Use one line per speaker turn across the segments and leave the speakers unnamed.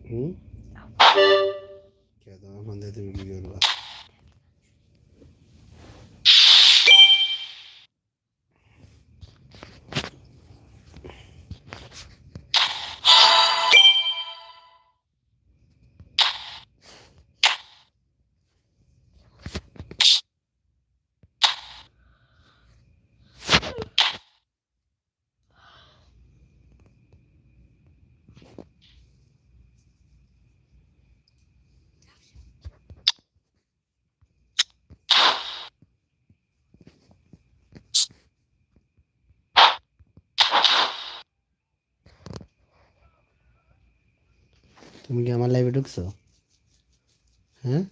হুম কেন ফোন দিয়ে তুমি কি করবা? তুমি কি আমার লাইভে ঢুকছো? হ্যাঁ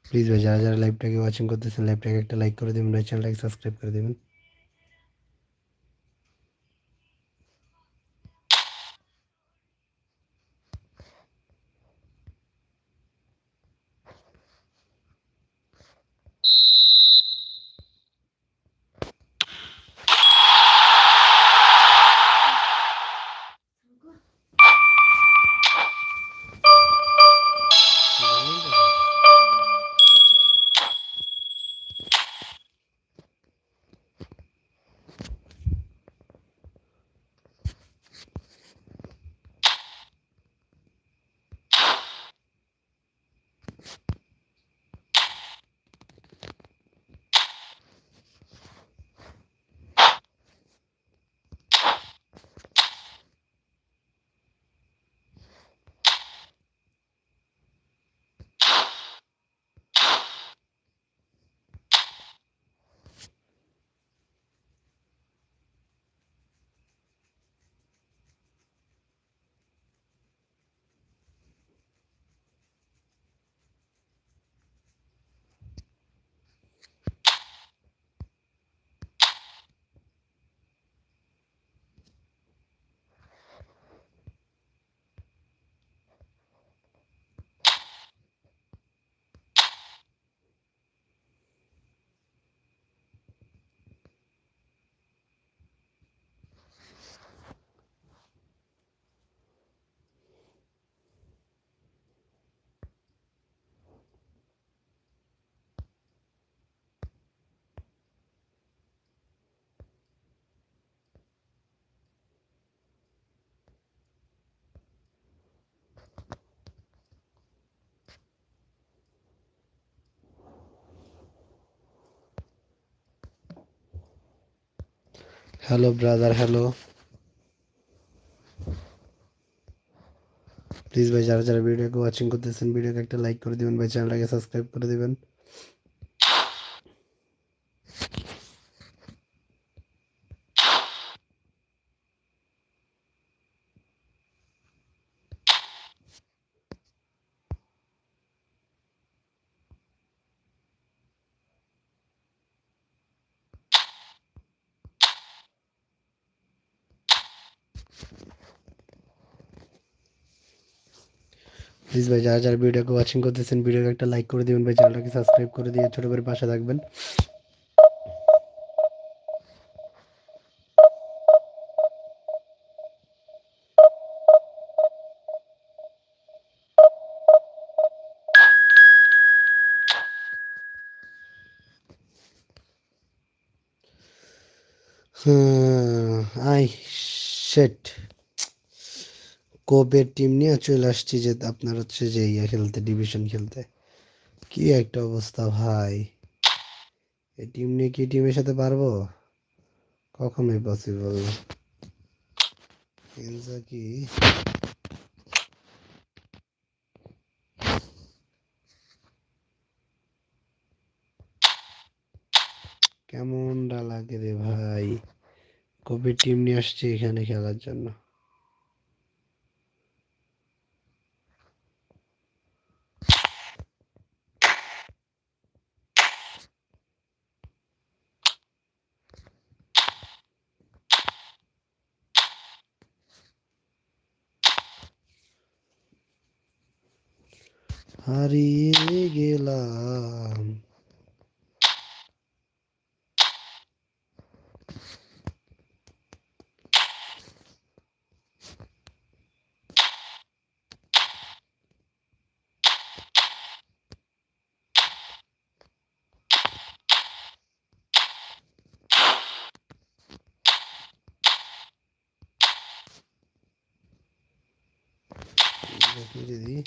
প্লিজ ভাই, যারা যারা লাইভটাকে ওয়াচিং করতেছেন লাইভটাকে একটা লাইক করে দেবেন ভাই, চ্যানেলটাকে সাবস্ক্রাইব করে দেবেন। Hello brother, hello. প্লিজ ভাই, যারা যারা ভিডিওকে ওয়াচিং করতেছেন ভিডিওকে একটা লাইক করে দিবেন ভাই, চ্যানেলটাকে সাবস্ক্রাইব করে দিবেন। প্লিজ ভাই, যারা যারা ভিডিওকে ওয়াচিং করতেছেন ভিডিওকে একটা লাইক করে দিবেন ভাই, চ্যানেলটাকে সাবস্ক্রাইব করে দিয়ে ছোট করে পাশে থাকবেন। আই শেট, কোপের টিম নিয়ে চলে আসছি যে আপনার হচ্ছে যে ইয়া খেলতে, ডিভিশন খেলতে। কি একটা অবস্থা ভাই, এই টিম নিয়ে কি টিমের সাথে পারবো? কখনোই পসিবল না। কি কেমনটা লাগে রে ভাই, কোপের টিম নিয়ে আসছি এখানে খেলার জন্য। হারিয়ে গেলাম। ফিরে দিই।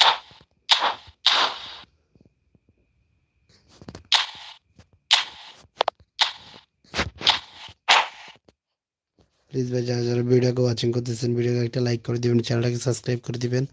প্লিজ ভাই যারা যারা ভিডিওকে ওয়াচিং করতেছেন ভিডিওকে একটা লাইক করে দিবেন, চ্যানেলটাকে সাবস্ক্রাইব করে দিবেন।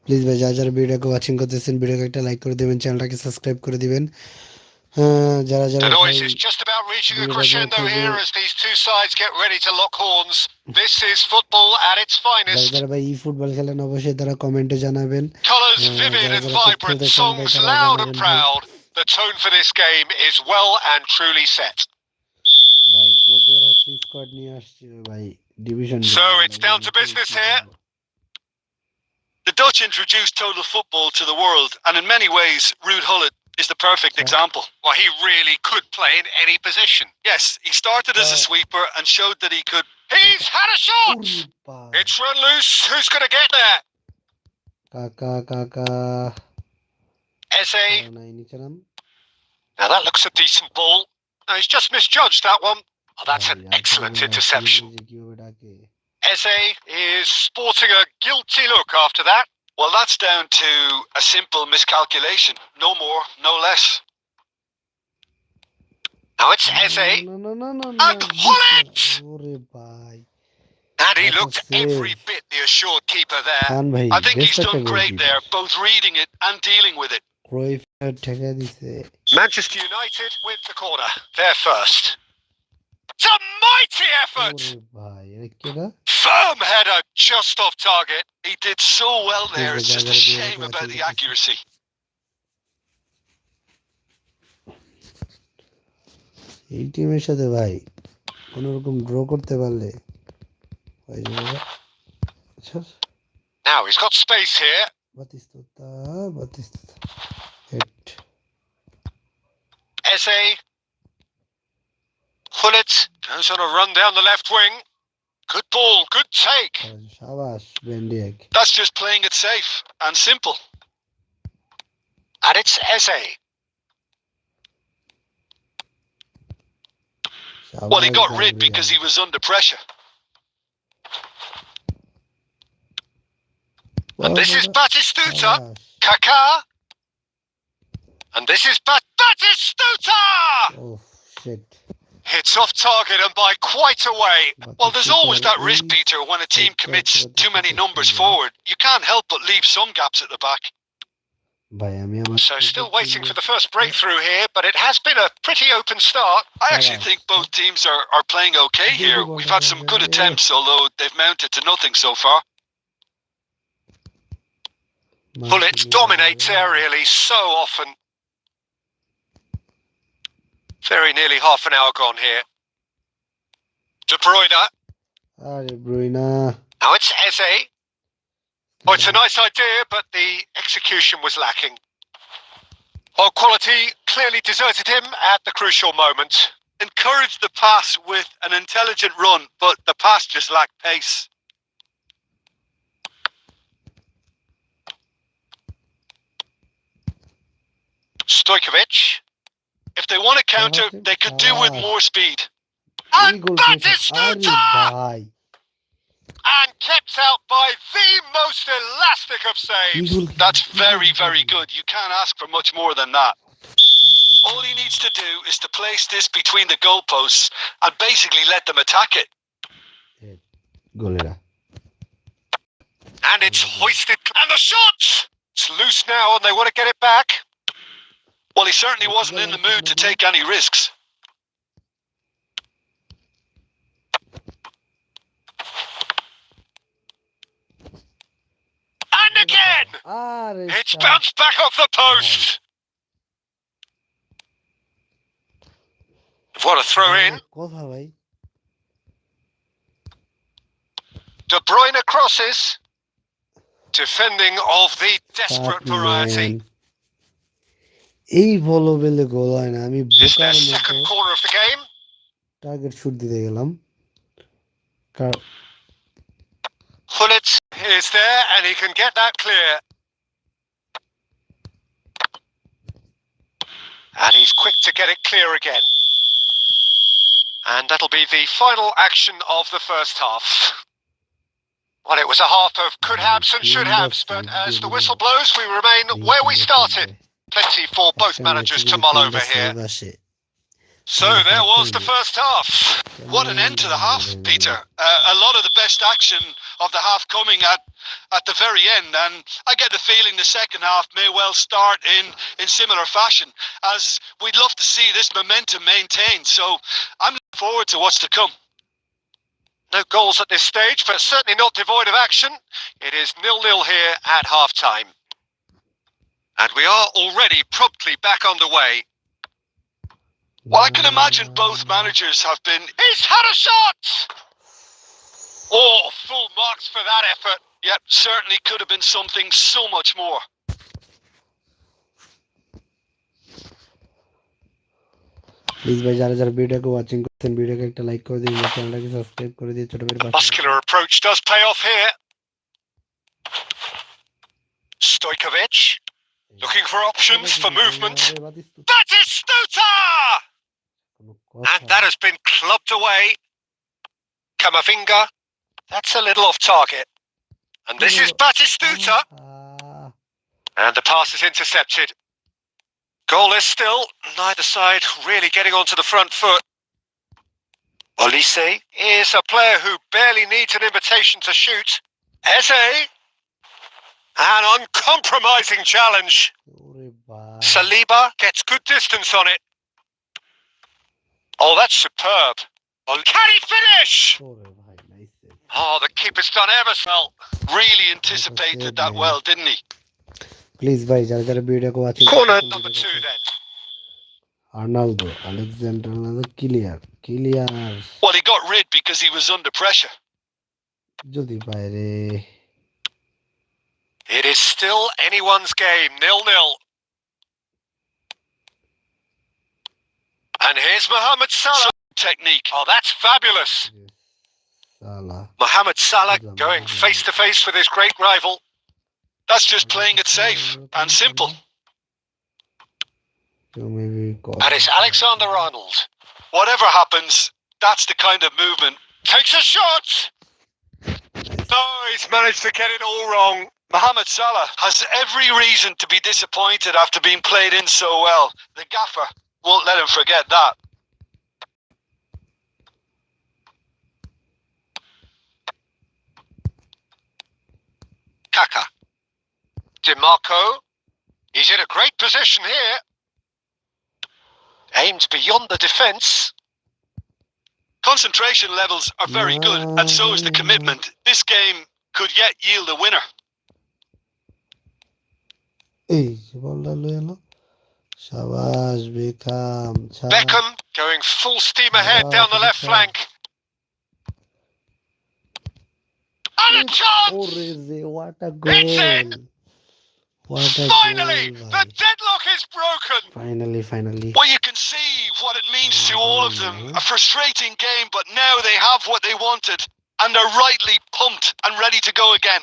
প্লিজ ভাই যারা যারা ভিডিওকে ওয়াচিং করতেছেন ভিডিওকে একটা লাইক করে দিবেন, চ্যানেলটাকে সাবস্ক্রাইব করে দিবেন। যারা যারা
The noise is just about reaching a crescendo here as these two sides get ready to lock horns. This is football at its finest.
যারা যারা ভাই eFootball খেলেন অবশ্যই তারা কমেন্টে জানাবেন।
Colours vivid and vibrant, songs loud and proud. The tone for this game is well and truly set.
ভাই কোপের হচ্ছে স্কোয়াড নিয়ে আসছে ভাই division.
So it's down to business here. The Dutch introduced total football to the world, and in many ways, Ruud Gullit is the perfect example. Well, he really could play in any position. Yes, he started as a sweeper and showed that he could. He's had a shot! It's run loose. Who's going to get there?
Kaka.
Eze. Now that looks a decent ball. No, he's just misjudged that one. Oh, that's an excellent interception. Eze is sporting a guilty look after that. Well, that's down to a simple miscalculation. No more, no less. Now it's Eze. And Gullit! And he looked every bit the assured keeper there. I think he's done great there, both reading it and dealing with it. Manchester United with the corner. They're first. It's a mighty effort! Firm header just off target. He did so well there. It's just a shame about the accuracy.
এই টিমের সাথে ভাই কোনরকম draw করতে পারলে
Now he's got space here.
Batistuta.
Eze. Gullit goes on a run down the left wing. Good ball, good take. That's just playing it safe and simple. And it's Eze. Well, he got rid because he was under pressure. And this is Batistuta. Kaká. And this is Batistuta!
Oh, shit.
It's off target and by quite a way. Well, there's always that risk, Peter, when a team commits too many numbers forward. You can't help but leave some gaps at the back. So still waiting for the first breakthrough here, but it has been a pretty open start. I actually think both teams are playing okay here. We've had some good attempts, although they've mounted to nothing so far. Gullit dominates aerially so often. Very nearly half an hour gone here. De Bruyne. Now it's Eze. Oh, it's a nice idea, but the execution was lacking. Oh, quality clearly deserted him at the crucial moment. Encouraged the pass with an intelligent run, but the pass just lacked pace. Stojkovic. If they want to counter, they could do with more speed. And Batistuta! And kept out by the most elastic of saves. That's very, very good. You can't ask for much more than that. All he needs to do is to place this between the goalposts and basically let them attack it. And it's hoisted. And the shot! It's loose now and they want to get it back. Well, he certainly wasn't in the mood to take any risks. And again! It's bounced back off the post. What a throw in. De Bruyne crosses. Defending of the desperate variety.
এই বলো বেলে গোল হয় না, আমি
বোকার মতো
target shoot দিতে গেলাম।
Hullet is there and he can get that clear. And he's quick to get it clear again. And that'll be the final action of the first half. Well, it was a half of could-haves and should-haves, but as the whistle blows, we remain where we started. Plenty for both managers to mull over here. So there was the first half.
What an end to the half, Peter. A lot of the best action of the half coming at the very end, and I get the feeling the second half may well start in similar fashion, as we'd love to see this momentum maintained. So I'm looking forward to what's to come.
No goals at this stage, but certainly not devoid of action. It is 0-0 here at half-time. And we are already promptly back underway.
Well, I can imagine both managers have been...
He's had a shot! Oh, full marks for that effort.
Yep, certainly could have been something so much more.
Please ভাই যারা যারা ভিডিওকে watching করছেন ভিডিওকে একটা like করে দিন, চ্যানেলটাকে সাবস্ক্রাইব করে দিয়ে ছোট মেরে পাশে।
Muscular approach does pay off here. Stojkovic looking for options for movement. Batistuta! And that has been clubbed away. Kamavinga, that's a little off target. And this is Batistuta. And the pass is intercepted. Goalless still, neither side really getting onto the front foot. Olise is a player who barely needs an invitation to shoot. Eze, an uncompromising challenge. Saliba gets good distance on it. Oh, that's superb. Can he finish? Oh, the keeper's done ever so well.
Really anticipated that well, didn't he?
Please, bhai, jara jara video ko watching.
Corner number 2 then.
Alexander Arnold, clear.
Well, he got rid because he was under pressure.
Jodi bhai re.
It is still anyone's game, 0-0. And here's Mohamed Salah.
Technique.
Oh, that's fabulous.
Salah.
Mohamed Salah going face-to-face with his great rival.
That's just playing it safe and simple.
And it's Alexander Arnold.
Whatever happens, that's the kind of movement.
Takes a shot. Oh, he's managed to get it all wrong.
Mohamed Salah has every reason to be disappointed after being played in so well. The gaffer won't let him forget that.
Kaka. DiMarco. He's in a great position here. Aimed beyond the defence.
Concentration levels are very good, and so is the commitment. This game could yet yield a winner.
Beckham going full steam ahead down the left flank. And a chance!
What a goal!
It's in! Finally, the deadlock is broken.
Finally.
Well, you can see what it means to all of them. A frustrating game, but now they have what they wanted, and are rightly pumped and ready to go again.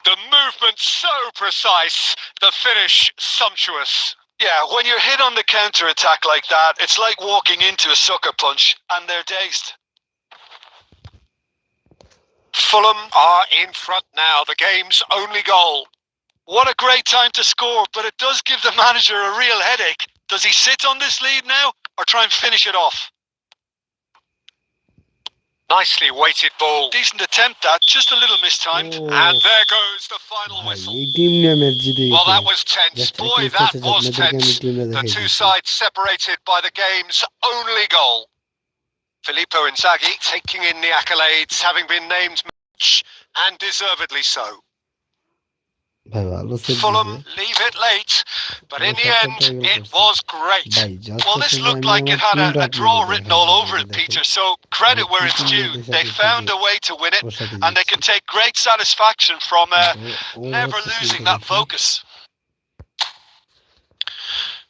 The movement so precise, the finish sumptuous.
Yeah, when you're hit on the counter-attack like that, it's like walking into a sucker punch, and they're dazed.
Fulham are in front now, the game's only goal.
What a great time to score, but it does give the manager a real headache. Does he sit on this lead now, or try and finish it off?
Nicely weighted ball.
Decent attempt that, just a little mistimed.
And there goes the final whistle. Well, that was tense. Boy, that was tense. The two sides separated by the game's only goal. Filippo Inzaghi taking in the accolades, having been named match, and deservedly so. Fulham leave it late, but in the end, it was great.
Well, this looked like it had a draw written all over it, Peter, so credit where it's due. They found a way to win it, and they can take great satisfaction from never losing that focus.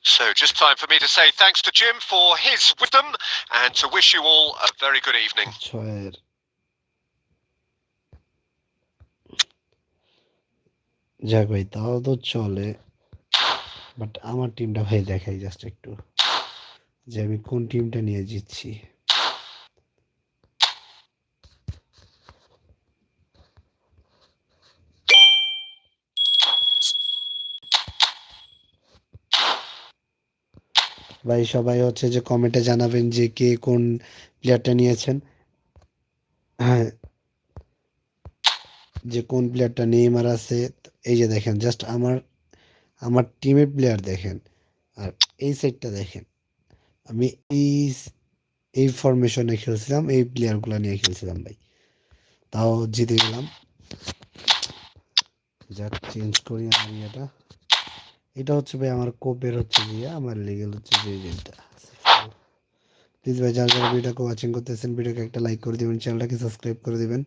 So just time for me to say thanks to Jim for his wisdom, and to wish you all a very good evening.
যাক ভাই, তাও তো চলে, but আমার টিমটা ভাই দেখাই just একটু যে আমি কোন টিমটা নিয়ে জিতছি। ভাই সবাই হচ্ছে যে কমেন্টে জানাবেন যে কে কোন প্লেয়ারটা নিয়েছেন। হ্যাঁ, যে কোন প্লেয়ারটা নেইমার আছে। এই যে দেখেন জাস্ট আমার টিমের প্লেয়ার দেখেন, আর এই সাইডটা দেখেন। আমি এই এই ফরমেশনে খেলছিলাম, এই প্লেয়ারগুলো নিয়ে খেলছিলাম ভাই, তাও জিতে গেলাম। যাক, চেঞ্জ করি আমি এটা হচ্ছে ভাই আমার কোপের হচ্ছে গিয়ে আমার লিগেল হচ্ছে যে এজেন্টটা। প্লিজ ভাই, যারা যারা ভিডিওকে ওয়াচিং করতেছেন, ভিডিওকে একটা লাইক করে দিবেন, চ্যানেলটাকে সাবস্ক্রাইব করে দিবেন।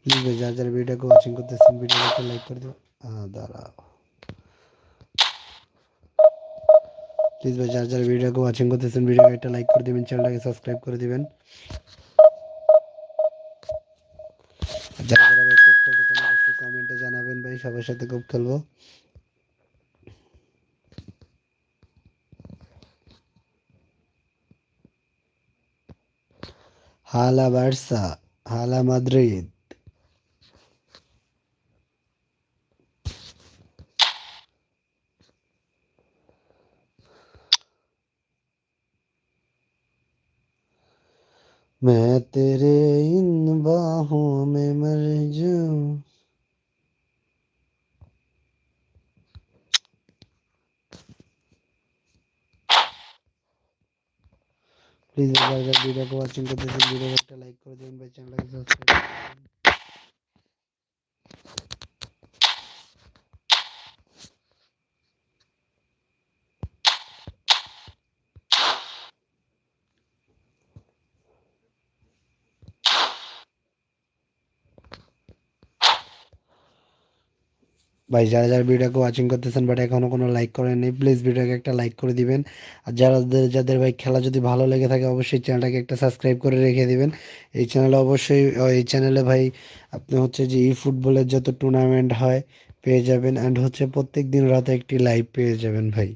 প্লিজ ভাই, যারা যারা ভিডিওকে ওয়াচিং করতেছেন, ভিডিওকে একটা লাইক করে দিবেন। দাঁড়াও, প্লিজ ভাই, যারা যারা ভিডিওকে ওয়াচিং করতেছেন, ভিডিওকে একটা লাইক করে দিবেন, চ্যানেলটাকে সাবস্ক্রাইব করে দিবেন। যারা যারা ভাই কোপ খেলতে চান অবশ্যই কমেন্টে জানাবেন ভাই, সবার সাথে কোপ খেলবো। হালা বার্সা, হালা মাদ্রিদ। मैं तेरे इन बाहों में मर जाऊं। প্লিজ যারা যারা ভিডিওকে ওয়াচিং করতেছেন, ভিডিওকে একটা লাইক করে দিবেন ভাই, চ্যানেলটাকে সাবস্ক্রাইব করে দিবেন। ভাই যারা যারা ভিডিওকে ওয়াচিং করতেছেন বাট এখনো কোনো লাইক করেননি, প্লিজ ভিডিওকে একটা লাইক করে দিবেন। আর যাদের যাদের ভাই খেলা যদি ভালো লেগে থাকে অবশ্যই চ্যানেলটাকে একটা সাবস্ক্রাইব করে রেখে দিবেন। এই চ্যানেলে অবশ্যই এই চ্যানেলে ভাই আপনি হচ্ছে যে ই ফুটবলের যত টুর্নামেন্ট হয় পেয়ে যাবেন, অ্যান্ড হচ্ছে প্রত্যেক দিন রাতে একটি লাইভ পেয়ে যাবেন ভাই।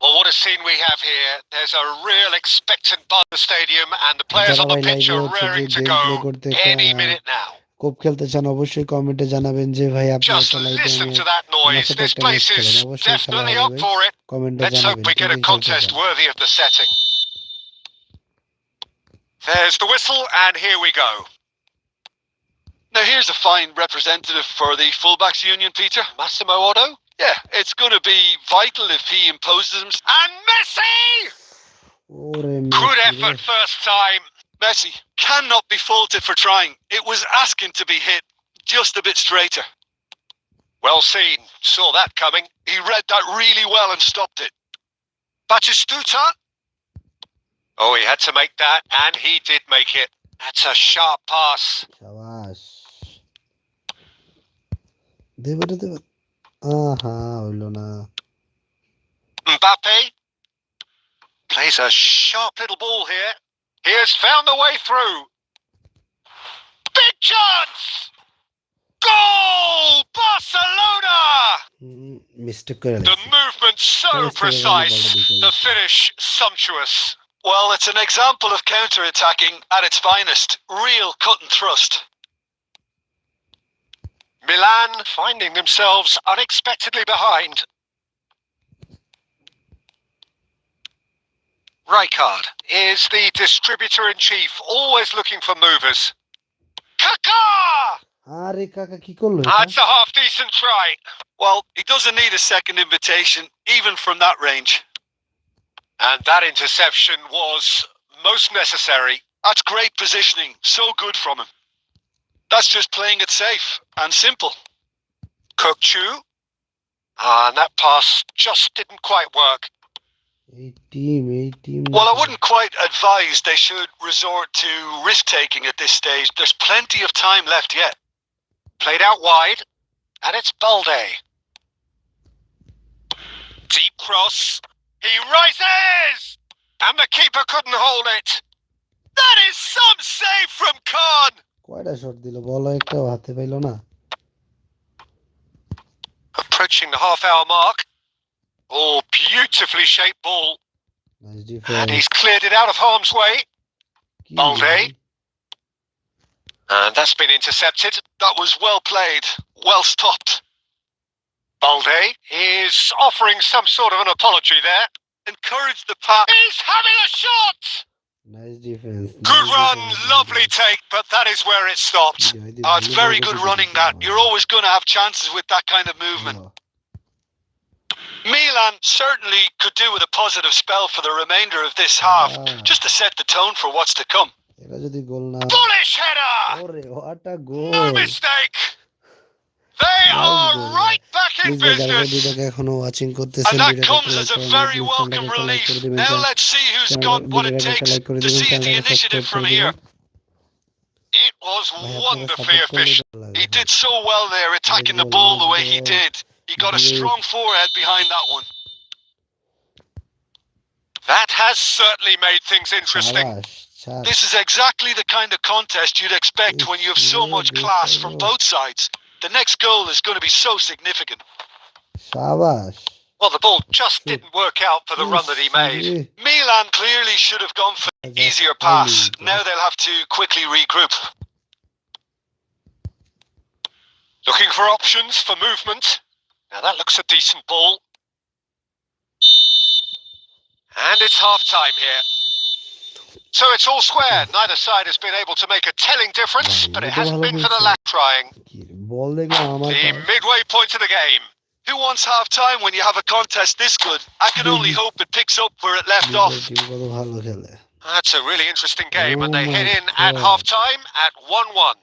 Well, what a scene we have here. There's a real expectant buzz in the stadium, and the players
যারা
on the
ভাই
pitch
লাইভে
are
হচ্ছে যে
raring to
game
go
play করতে
any minute now.
কোপ খেলতে চান অবশ্যই কমেন্টে জানাবেন যে ভাই আপনি
Just
একটা লাইভে
listen to that
আমার
noise.
সাথে
This
একটা ম্যাচ
place
খেলেন,
is
অবশ্যই খেলা
definitely
হবে
up
ভাই।
for it.
কমেন্টে
Let's hope
জানাবেন
we
K
get
K
a
খেলতে
contest
চান।
worthy of the setting. There's the whistle, and here we go.
Now here's a fine representative for the fullbacks union, Peter.
Massimo Otto.
Yeah, it's going to be vital if he imposes himself.
And Messi!
ওরে
Good
Messi রে।
effort first time.
Messi cannot be faulted for trying. It was asking to be hit just a bit straighter.
Well seen. Saw that coming.
He read that really well and stopped it.
Batistuta. Oh, he had to make that, and he did make it. That's a sharp pass.
শাবাশ, দেবে রে দেবে। আহা, হইলো না।
Mbappe plays a sharp little ball here. He has found the way through. Big chance! Goal! Barcelona!
Mistake করে
The movement so precise, the finish sumptuous.
Well, it's an example of counter-attacking at its finest. Real cut and thrust.
Milan finding themselves unexpectedly behind. Rijkaard is the distributor-in-chief, always looking for movers. Kaká!
আরে কাকা কি করলো
That's a half-decent try.
Well, he doesn't need a second invitation, even from that range.
And that interception was most necessary.
That's great positioning. So good from him. That's just playing it safe and simple.
Kokchu. And that pass just didn't quite work.
এই team.
Well, I wouldn't quite advise they should resort to risk-taking at this stage. There's plenty of time left yet.
Played out wide, and it's Balde. Deep cross. He rises! And the keeper couldn't hold it. That is some save from Khan.
কয়টা shot দিল, বল একটাও হাতে পাইলো না।
Approaching the half-hour mark. Oh, beautifully shaped ball.
Nice
And
defense.
he's cleared it out of harm's way.
কি
Balde. And that's been intercepted.
That was well played, well stopped.
Balde is offering some sort of an apology there.
Encourage the pass.
He's having a shot!
Nice defense.
Good run, lovely take, but that is where it stopped.
Oh, it's very good running that. You're always going to have chances with that kind of movement. Milan certainly could do with a positive spell for the remainder of this half, just to set the tone for what's to come.
এরা যদি গোল না,
Bullish header!
ওরে what a
No
goal.
mistake! They are
goal.
right back in
Please যারা
business.
ভিডিওটাকে এখনো watching করতেছেন,
And that
ভিডিওটাকে
comes
like
as a
করুন,
very
ভিডিওটাকে
welcome
একটা লাইক
relief.
করে দিবেন,
Now let's see who's got what it
ভিডিওটাকে একটা
takes
লাইক করে
to
দিবেন,
seize the
চ্যানেলটাকে
initiative
সাবস্ক্রাইব
from
করে
here.
দিবেন।
It was
ভাই আপনারা
wonderfully
সাপোর্ট করলে
efficient.
ভালো
He
লাগে।
did so well there, attacking the ball the way he did. He got a strong forehead behind that one.
That has certainly made things interesting.
সাবাস, ছাড়।
This is exactly the kind of contest you'd expect when you have so much class from both sides. The next goal is going to be so significant.
সাবাস।
Well, the ball just didn't work out for the run that he made.
Milan clearly should have gone for the easier pass. Now they'll have to quickly regroup.
Looking for options for movement. Now that looks a decent ball. And it's half-time here. So it's all square. Neither side has been able to make a telling difference, but it hasn't been for the lack trying.
বল দেখলাম আমার
The midway point of the game.
Who wants half-time when you have a contest this good? I can only hope it picks up where it left off.
Team কত ভালো খেলে।
That's a really interesting game, and they
Oh
head
my
in at
God.
half-time at 1-1.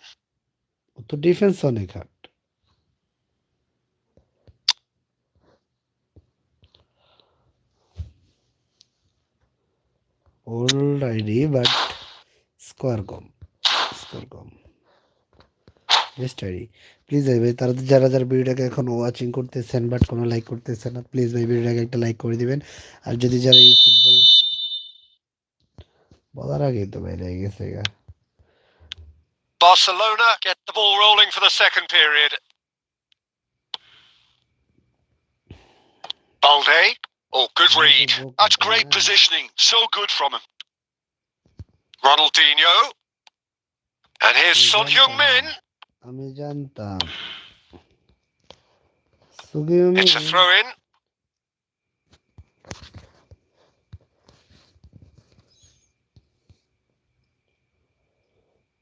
তো defence অনেক হাট। Alrighty, but square com. Best ID. Please ভাই তারা যারা ভিডিওটাকে এখন ওয়াচিং করতেছেন বাট কোনো লাইক করতেছেন না, প্লিজ ভাই ভিডিওটাকে একটা লাইক করে দিবেন। আর যদি যারা এই ফুটবল বলার আগেই তো বাইরে গেছে গা।
Barcelona get the ball rolling for the second period. Balde. Oh, good read.
That's great positioning. So good from him.
Ronaldinho. And here's Son Heung-min.
আমি জানতাম।
It's a throw-in.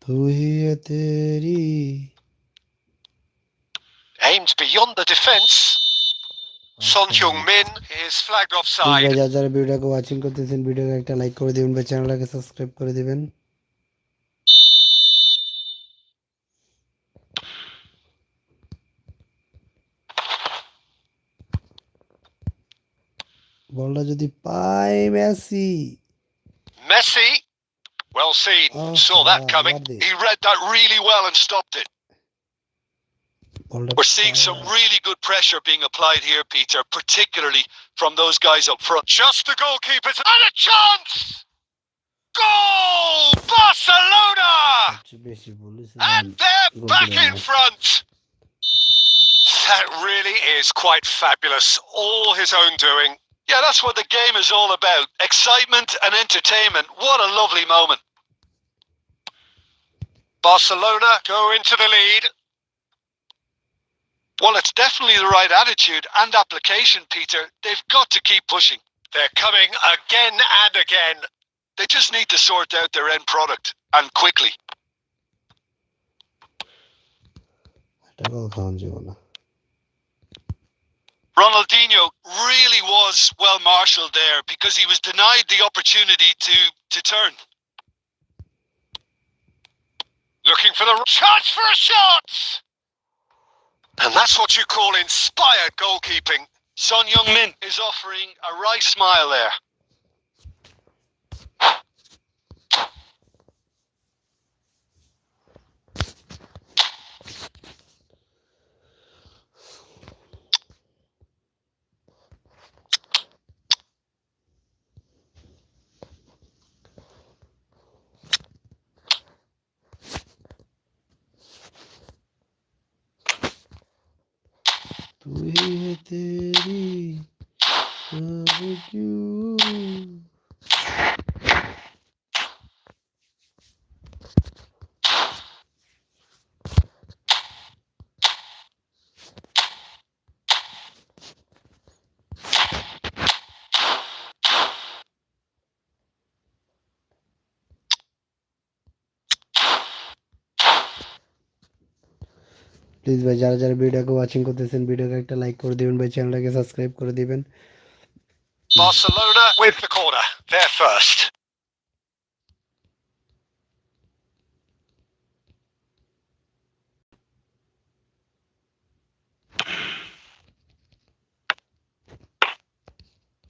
तू ही है तेरी।
Aimed beyond the defence. Son Heung-min is flagged offside.
যারা ভিডিওটাকে watching করতেছেন ভিডিওকে একটা লাইক করে দিবেন বা চ্যানেলটাকে সাবস্ক্রাইব করে দিবেন। বলটা যদি পাই Messi.
Messi. Well seen. Saw that coming.
He read that really well and stopped it. We're seeing some really good pressure being applied here, Peter, particularly from those guys up front.
Just the goalkeepers and a chance! Goal! Barcelona! And they're back in front! That really is quite fabulous. All his own doing.
Yeah, that's what the game is all about. Excitement and entertainment. What a lovely moment.
Barcelona go into the lead.
Well, it's definitely the right attitude and application, Peter. They've got to keep pushing.
They're coming again and again.
They just need to sort out their end product, and quickly. Ronaldinho really was well marshalled there because he was denied the opportunity to turn.
Looking for the chance for a shot! And that's what you call inspired goalkeeping.
Son Heung-min is offering a wry smile there.
with you. Please ভাই যারা যারা ভিডিওকে watching করতেছেন ভিডিওকে একটা like করে দিবেন ভাই, চ্যানেলটাকে সাবস্ক্রাইব করে দিবেন।
Barcelona with the corner. They're first.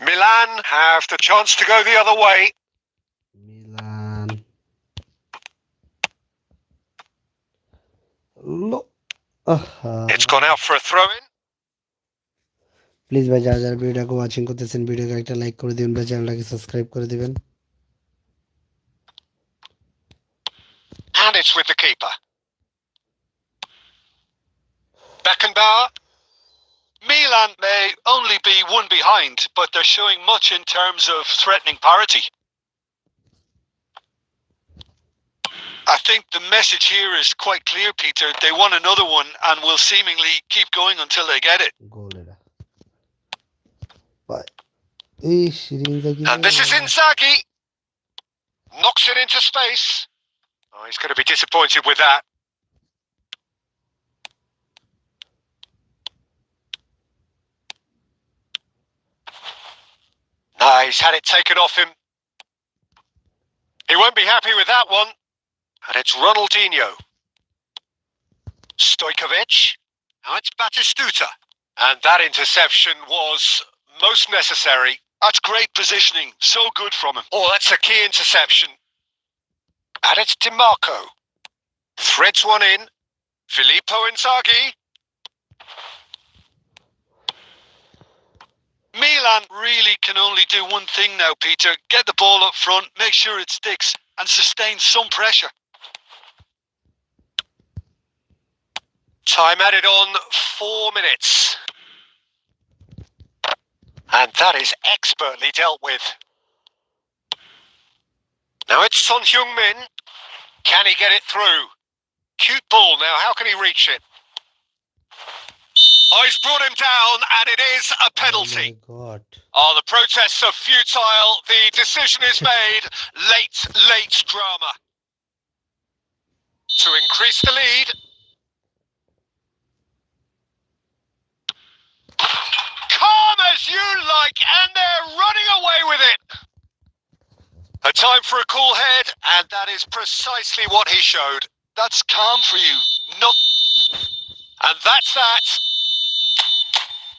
Milan have the chance to go the other way.
Milan
It's gone out for a throw-in.
Please ভাই যারা যারা ভিডিওকে ওয়াচিং করতেছেন ভিডিওকে একটা লাইক করে দিবেন ভাই, চ্যানেলটাকে সাবস্ক্রাইব করে দিবেন।
And it's with the keeper. Beckenbauer.
Milan may only be one behind, but they're showing much in terms of threatening parity. I think the message here is quite clear, Peter. They want another one and will seemingly keep going until they get it.
And this is Inzaghi. Knocks it into space. Oh, he's going to be disappointed with that. No, he's had it taken off him. He won't be happy with that one. And it's Ronaldinho. Stojkovic. Now it's Batistuta. And that interception was most necessary.
That's great positioning. So good from him.
Oh, that's a key interception. And it's DiMarco. Threads one in. Filippo Inzaghi.
Milan really can only do one thing now, Peter. Get the ball up front, make sure it sticks, and sustain some pressure.
Time added on 4 minutes. And that is expertly dealt with. Now it's Son Heung-min. Can he get it through? Cute ball now, how can he reach it? Oh, he's brought him down, and it is a penalty.
Oh my God.
Oh, the protests are futile. The decision is made. Late drama. To increase the lead. Calm as you like, and they're running away with it. A time for a cool head, and that is precisely what he showed.
That's calm for you. No.
And that's that.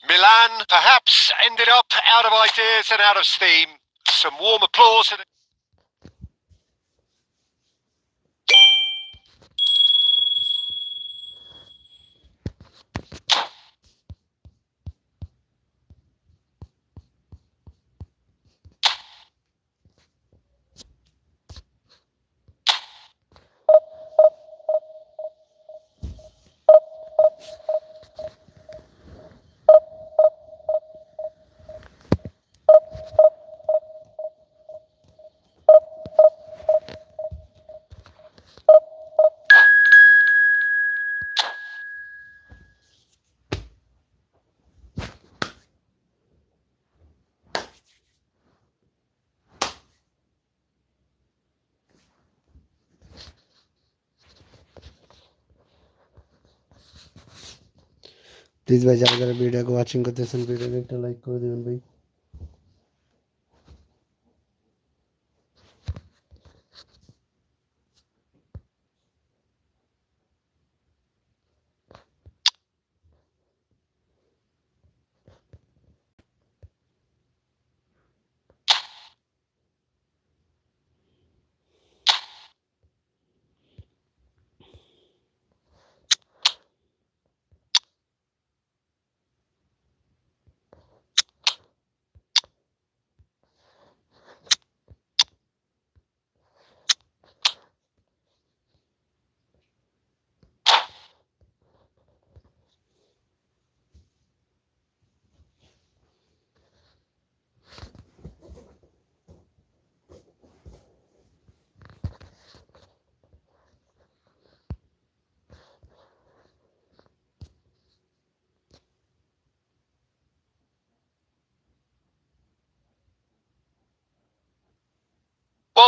Milan perhaps ended up out of ideas and out of steam. Some warm applause.
Please ভাই যারা যারা ভিডিওকে watching করতেছেন ভিডিওকে একটা like করে দিবেন ভাই।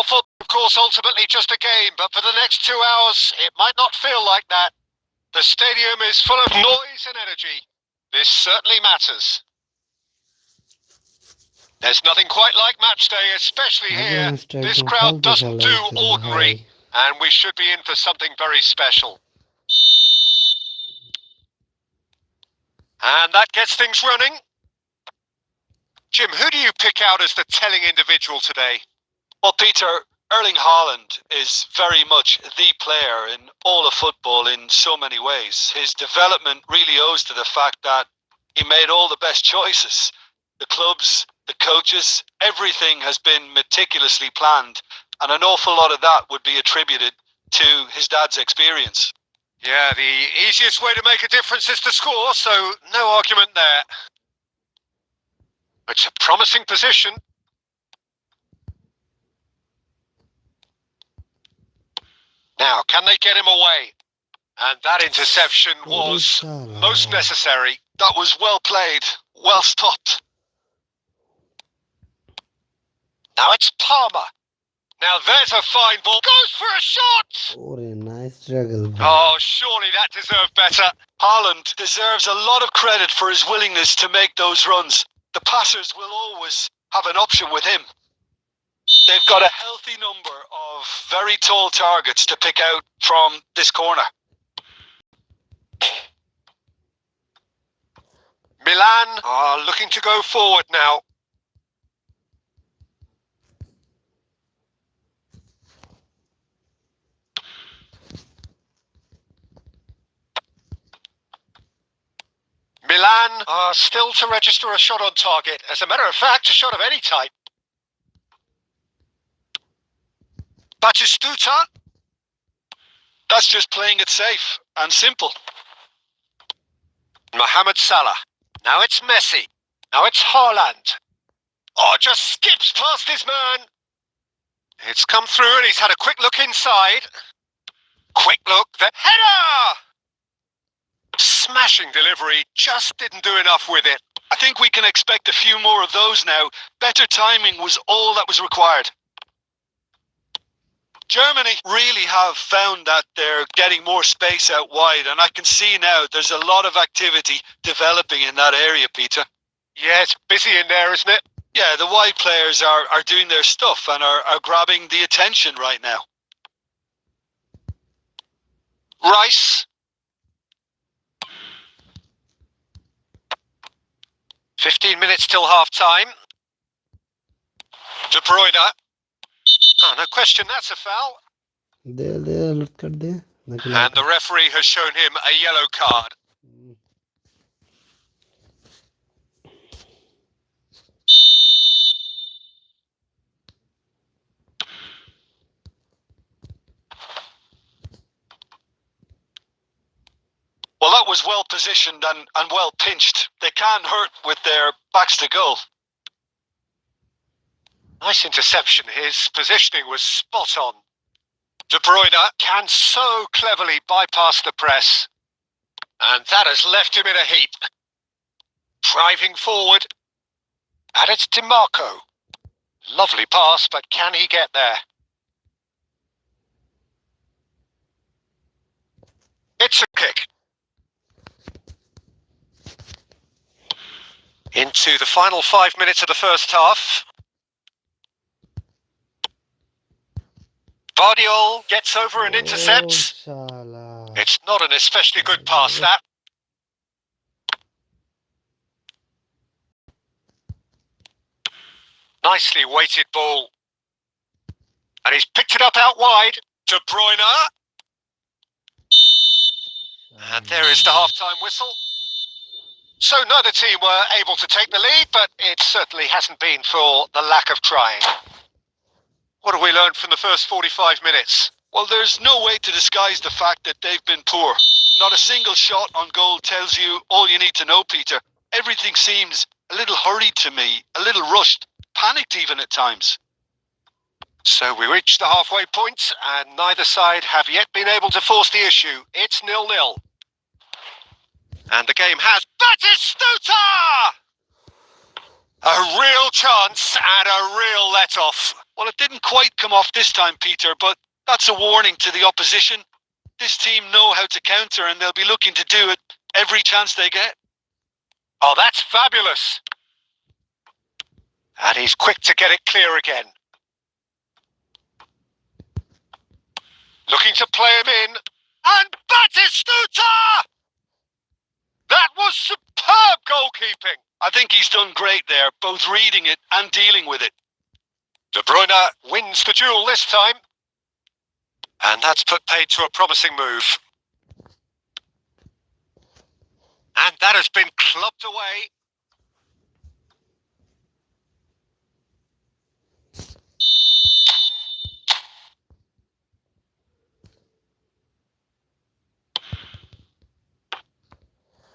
Well, football, of course, ultimately just a game, but for the next 2 hours, it might not feel like that. The stadium is full of noise and energy. This certainly matters. There's nothing quite like match day, especially here. This crowd doesn't do ordinary, and we should be in for something very special. And that gets things running. Jim, who do you pick out as the telling individual today?
Well, Peter, Erling Haaland is very much the player in all of football in so many ways. His development really owes to the fact that he made all the best choices. The clubs, the coaches, everything has been meticulously planned, and an awful lot of that would be attributed to his dad's experience.
Yeah, the easiest way to make a difference is to score, so no argument there. It's a promising position. Now, can they get him away? And that interception was most necessary.
That was well played, well stopped.
Now it's Palmer. Now there's a fine ball. Goes for a shot!
Oh, a nice juggle.
Oh, surely that deserved better.
Haaland deserves a lot of credit for his willingness to make those runs. The passers will always have an option with him. They've got a healthy number of very tall targets to pick out from this corner.
Milan are looking to go forward now. Milan are still to register a shot on target. As a matter of fact, a shot of any type. Batistuta.
That's just playing it safe and simple.
Mohamed Salah. Now it's Messi. Now it's Haaland. Oh, just skips past his man. It's come through and he's had a quick look inside. Quick look. The header! Smashing delivery, just didn't do enough with it.
I think we can expect a few more of those now. Better timing was all that was required. Germany really have found that they're getting more space out wide, and I can see now there's a lot of activity developing in that area, Peter.
Yeah, it's busy in there, isn't it?
Yeah, the wide players are doing their stuff and are grabbing the attention right now.
Rice. 15 minutes till half-time. De Bruyne. Oh, no question, that's a foul.
Look at there.
And the referee has shown him a yellow card.
Well, that was well positioned and well pinched. They can hurt with their backs to goal.
Nice interception. His positioning was spot on. De Bruyne can so cleverly bypass the press. And that has left him in a heap. Driving forward. And it's DiMarco. Lovely pass, but can he get there? It's a kick. Into the final 5 minutes of the first half. Vardiol gets over and intercepts. It's not an especially good pass, that. Nicely weighted ball. And he's picked it up out wide. De Bruyne. And there is the half-time whistle. So neither team were able to take the lead, but it certainly hasn't been for the lack of trying. What have we learned from the first 45 minutes?
Well, there's no way to disguise the fact that they've been poor. Not a single shot on goal tells you all you need to know, Peter. Everything seems a little hurried to me, a little rushed, panicked even at times.
So we reached the halfway point, and neither side have yet been able to force the issue. It's 0-0. And the game has Batistuta! A real chance and a real let-off.
Well, it didn't quite come off this time, Peter, but that's a warning to the opposition. This team know how to counter and they'll be looking to do it every chance they get.
Oh, that's fabulous. And he's quick to get it clear again. Looking to play him in. And Batistuta! That was superb goalkeeping.
I think he's done great there, both reading it and dealing with it.
De Bruyne wins the duel this time. And that's put paid to a promising move. And that has been clubbed away.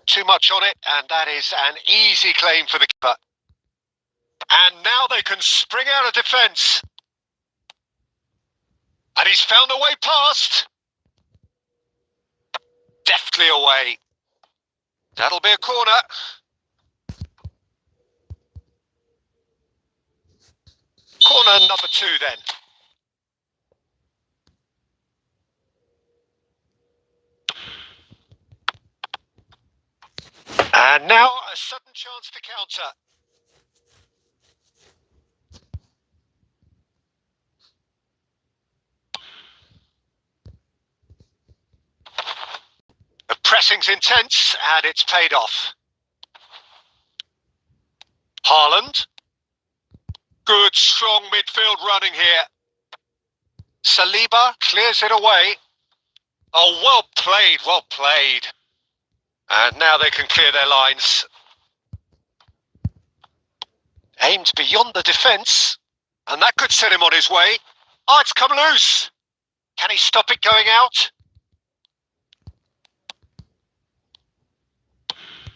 Too much on it, and that is an easy claim for the keeper. And now they can spring out of defence. And he's found a way past. Deftly away. That'll be a corner. Corner number 2 then. And now a sudden chance to counter. The pressing's intense and it's paid off. Haaland. Good, strong midfield running here. Saliba clears it away. Oh, well played, well played. And now they can clear their lines. Aimed beyond the defence. And that could set him on his way. Oh, it's come loose. Can he stop it going out?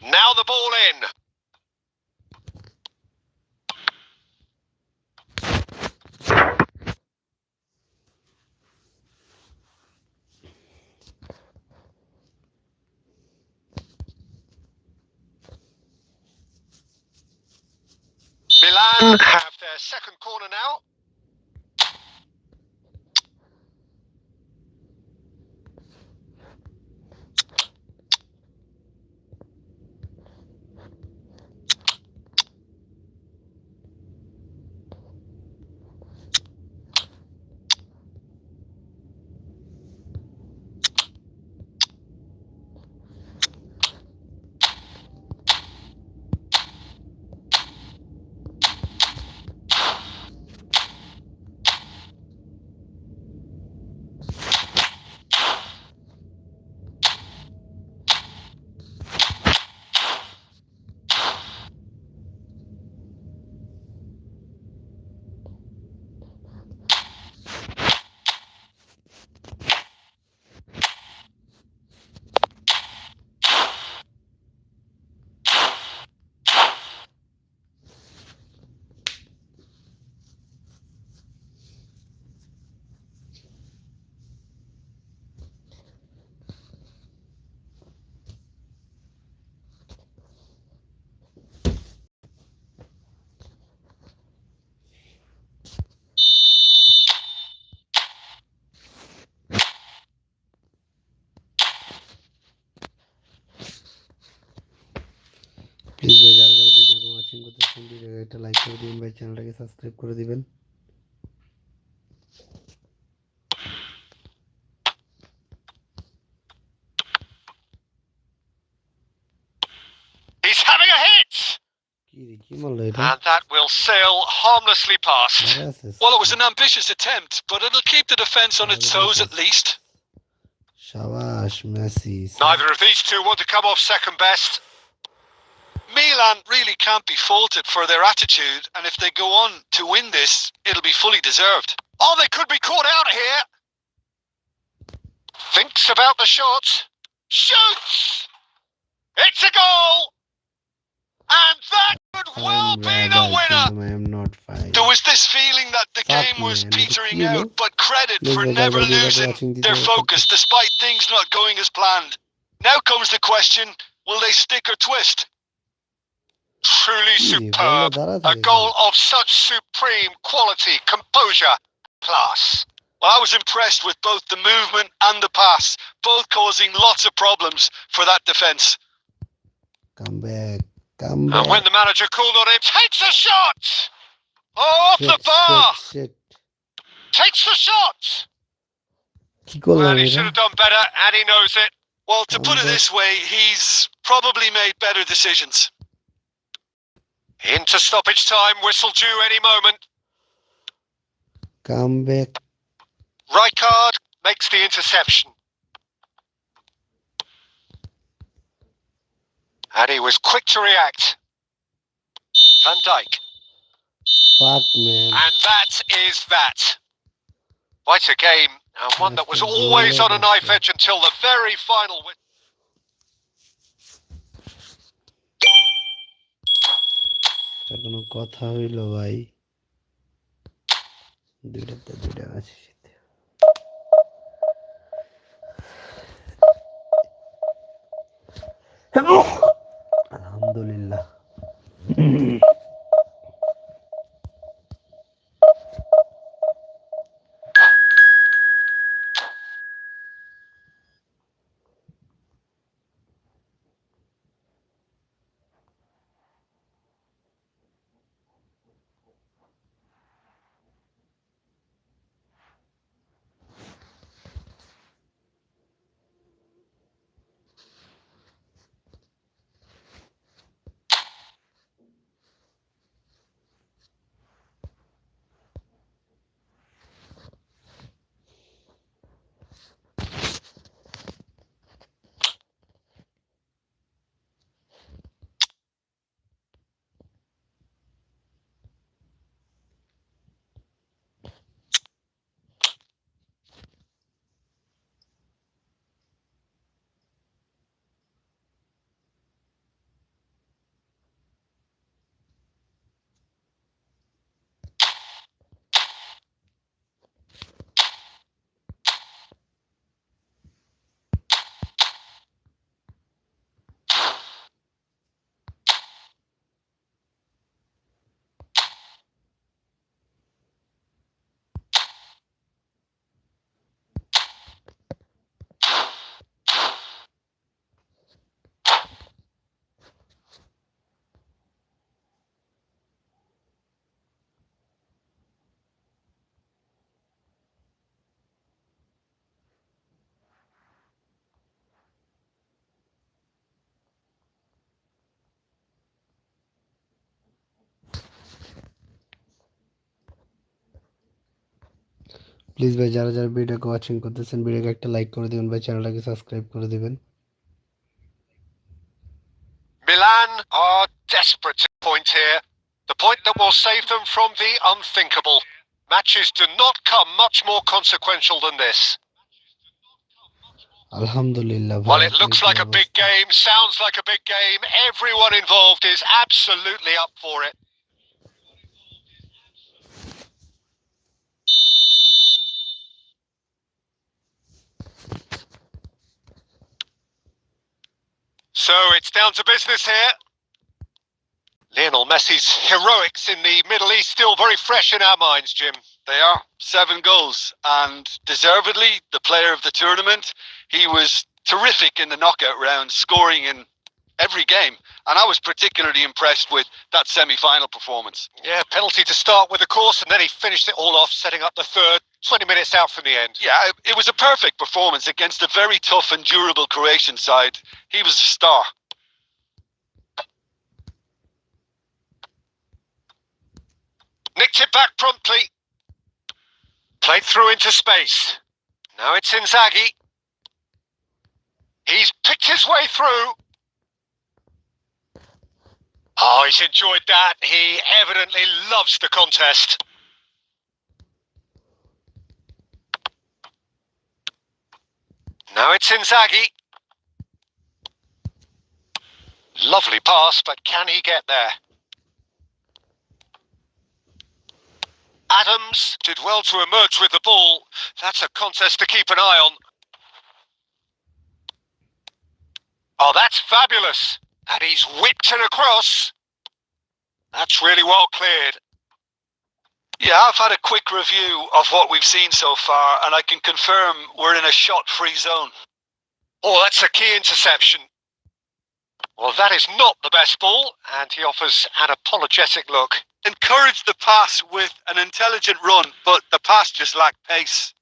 Now the ball in. Milan have their second corner now.
Please ভাই যারা যারা ভিডিওটা watching করতেছেন ভিডিওটা একটা like করে দিবেন ভাই, চ্যানেলটাকে সাবস্ক্রাইব করে দিবেন।
He's having a hit.
কি মারলো এটা?
And that will sail harmlessly past.
Well, it was an ambitious attempt, but it'll keep the defence on its toes at least.
শাবাশ Messi.
Neither of these two want to come off second best.
Milan really can't be faulted for their attitude, and if they go on to win this, it'll be fully deserved.
Oh, they could be caught out here. Thinks about the shot. Shoots! It's a goal! And that could well be the winner.
I am not fine.
There was this feeling that the game was petering out, but credit for never losing their focus despite things not going as planned. Now comes the question, will they stick or twist?
Truly
কি বললে
superb.
দাঁড়া
A
থাকে
goal of such supreme quality, composure, class.
Well, I was impressed with both the movement and the pass, both causing lots of problems for that defence.
Come back
And when the manager called on him, takes a shot! Oh, off the bar!
Shit
Takes the shot!
কি করলাম
Well, he
এটা
should have done better, and he knows it.
Well, to put it this way, he's probably made better decisions.
Into stoppage time, whistle due any moment.
Come back
Right card makes the interception. And he was quick to react. Van Dijk.
fuck man
And that is that. Quite a game, and one that was always on a knife edge until the very final.
কোনো কথা হইলো ভাই দুইটা আছে আলহামদুলিল্লাহ please ভাই যারা যারা ভিডিওকে ওয়াচিং করতেছেন ভিডিওকে একটা লাইক করে দিবেন ভাই চ্যানেলটাকে সাবস্ক্রাইব করে দিবেন
Milan are desperate to point here. The point that will save them from the unthinkable. Matches do not come much more consequential than this.
আলহামদুলিল্লাহ
Well, it looks like a big game, sounds like a big game. Everyone involved is absolutely up for it. So it's down to business here. Lionel Messi's heroics in the Middle East still very fresh in our minds, Jim.
They are 7 goals, and deservedly the player of the tournament. He was terrific in the knockout round, scoring in every game, and I was particularly impressed with that semi-final performance.
Yeah, penalty to start with, of course, and then he finished it all off, setting up the third, 20 minutes out from the end.
Yeah, it was a perfect performance against a very tough and durable Croatian side. He was a star.
Nicked it back promptly. Played through into space. Now it's Inzaghi. He's picked his way through. Oh, he's enjoyed that. He evidently loves the contest. Now it's Inzaghi. Lovely pass, but can he get there? Adams did well to emerge with the ball. That's a contest to keep an eye on. Oh, that's fabulous. And he's whipped it across. That's really well cleared.
Yeah, I've had a quick review of what we've seen so far, and I can confirm we're in a shot-free zone.
Oh, that's a key interception. Well, that is not the best ball, and he offers an apologetic look.
Encouraged the pass with an intelligent run, but the pass just lacked pace.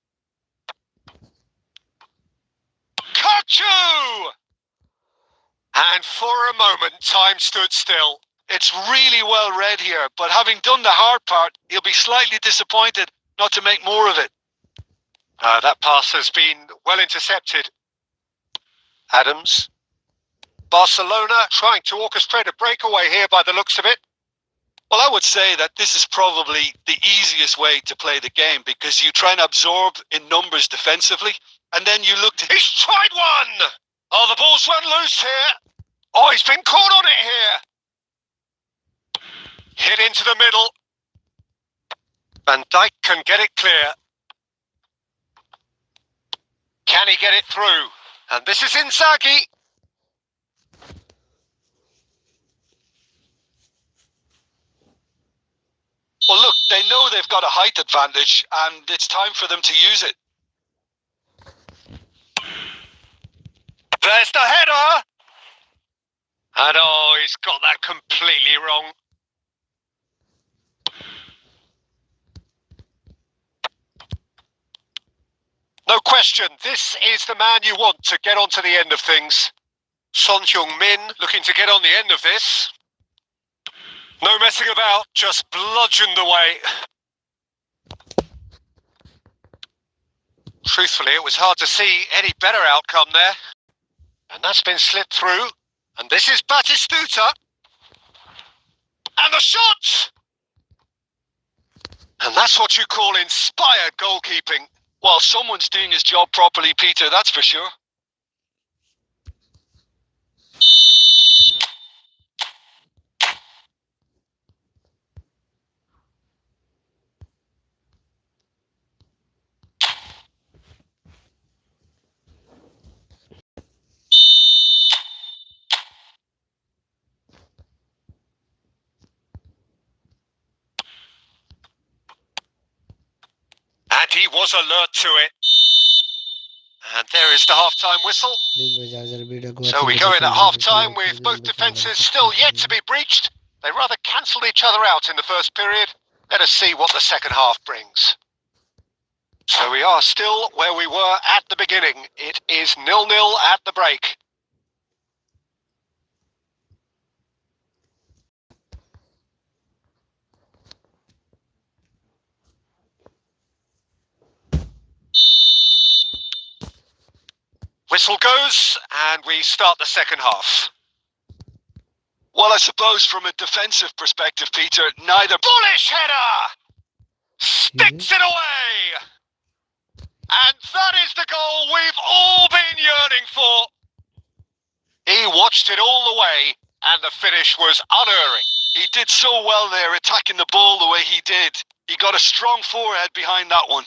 Kachu! And for a moment, time stood still.
It's really well read here, but having done the hard part, he'll be slightly disappointed not to make more of it.
That pass has been well intercepted. Adams. Barcelona trying to orchestrate a breakaway here by the looks of it.
Well, I would say that this is probably the easiest way to play the game because you try and absorb in numbers defensively, and then you look to...
He's tried one! Oh, the ball's run loose here. Oh, he's been caught on it here. Hit into the middle. Van Dijk can get it clear. Can he get it through? And this is Inzaghi.
Well, look, they know they've got a height advantage, and it's time for them to use it.
There's the header! And oh, he's got that completely wrong. No question, this is the man you want to get onto the end of things. Son Heung-min looking to get on the end of this. No messing about, just bludgeoned away. Truthfully, it was hard to see any better outcome there. And that's been slipped through. And this is Batistuta. And the shot! And that's what you call inspired goalkeeping.
Well, someone's doing his job properly, Peter, that's for sure.
And he was alert to it. And there is the half-time whistle. So we go in at half-time with both defences still yet to be breached. They rather cancelled each other out in the first period. Let us see what the second half brings. So we are still where we were at the beginning. It is 0-0 at the break. Whistle goes, and we start the second half.
Well, I suppose from a defensive perspective, Peter, neither...
Bullish header! Sticks it away! And that is the goal we've all been yearning for. He watched it all the way, and the finish was unerring.
He did so well there, attacking the ball the way he did. He got a strong forehead behind that one.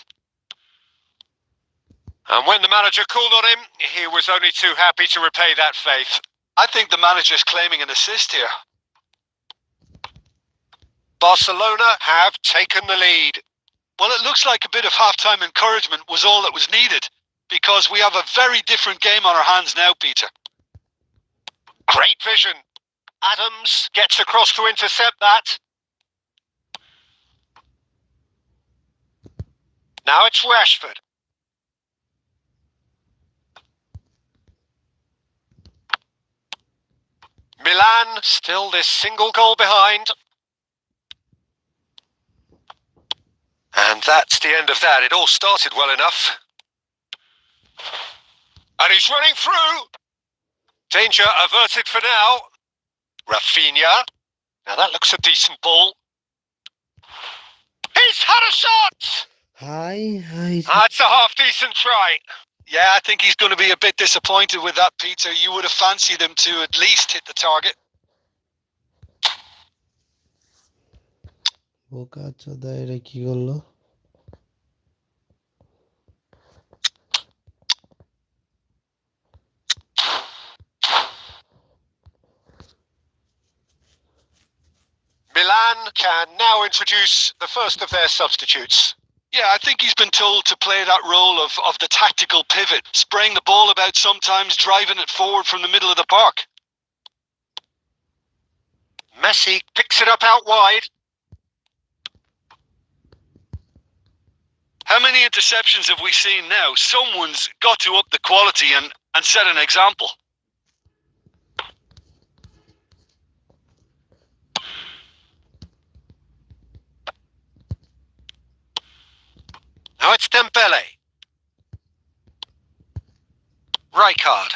And when the manager called on him, he was only too happy to repay that faith.
I think the manager's claiming an assist here.
Barcelona have taken the lead.
Well, it looks like a bit of half-time encouragement was all that was needed, because we have a very different game on our hands now, Peter.
Great vision. Adams gets across to intercept that. Now it's Rashford. Milan still this single goal behind. And that's the end of that. It all started well enough. And he's running through. Danger averted for now. Rafinha. Now that looks a decent ball. He's had a shot!
Hi.
That's a half-decent try.
Yeah, I think he's going to be a bit disappointed with that, Peter. You would have fancied him to at least hit the target.
বোকা চোদা এরা কি করলো?
Milan can now introduce the first of their substitutes.
Yeah, I think he's been told to play that role of the tactical pivot, spraying the ball about sometimes, driving it forward from the middle of the park.
Messi picks it up out wide.
How many interceptions have we seen now? Someone's got to up the quality and set an example.
Now it's Dembele. Rijkaard.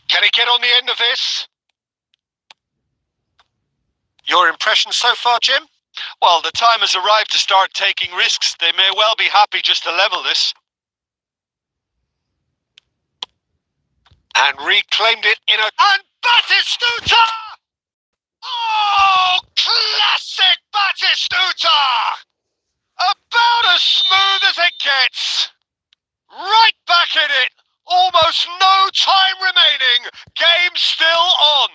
Can he get on the end of this? Your impression so far, Jim?
Well, the time has arrived to start taking risks. They may well be happy just to level this.
And reclaimed it in a... And Batistuta! Oh, classic Batistuta! About as smooth as it gets. Right back in it. Almost no time remaining. Game still on.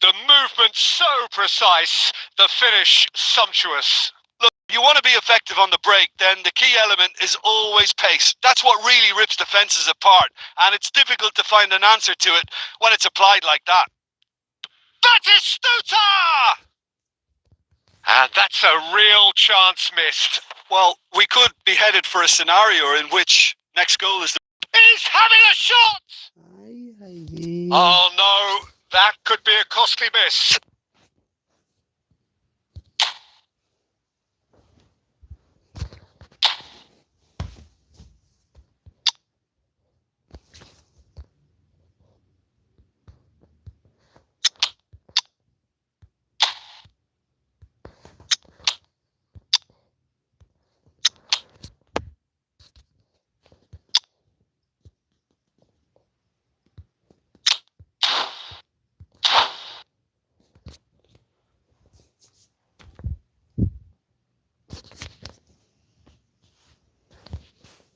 The movement so precise. The finish sumptuous.
Look, you want to be effective on the break, then the key element is always pace. That's what really rips defences apart, and it's difficult to find an answer to it when it's applied like that.
Batistuta! And that's a real chance missed.
Well, we could be headed for a scenario in which next goal is the...
He's having a shot! Oh no, that could be a costly miss.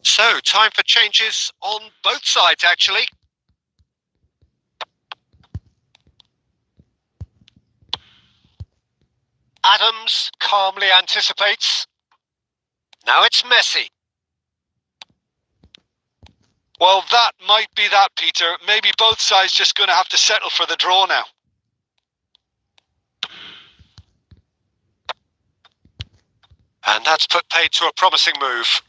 So, time for changes on both sides, actually. Adams calmly anticipates. Now it's Messi.
Well, that might be that, Peter. Maybe both sides just going to have to settle for the draw now.
And that's put paid to a promising move.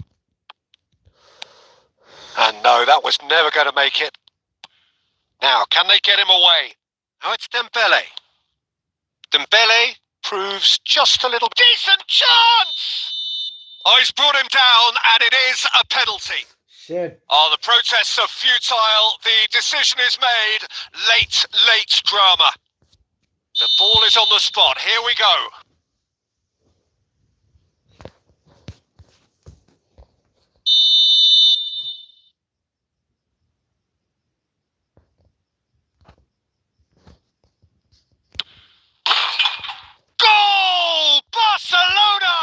And no, that was never going to make it. Now, can they get him away? Oh, it's Dembele. Dembele proves just a little... Decent chance! Oh, he's brought him down, and it is a penalty.
Shit.
Oh, the protests are futile. The decision is made. Late drama. The ball is on the spot. Here we go. Goal! Barcelona!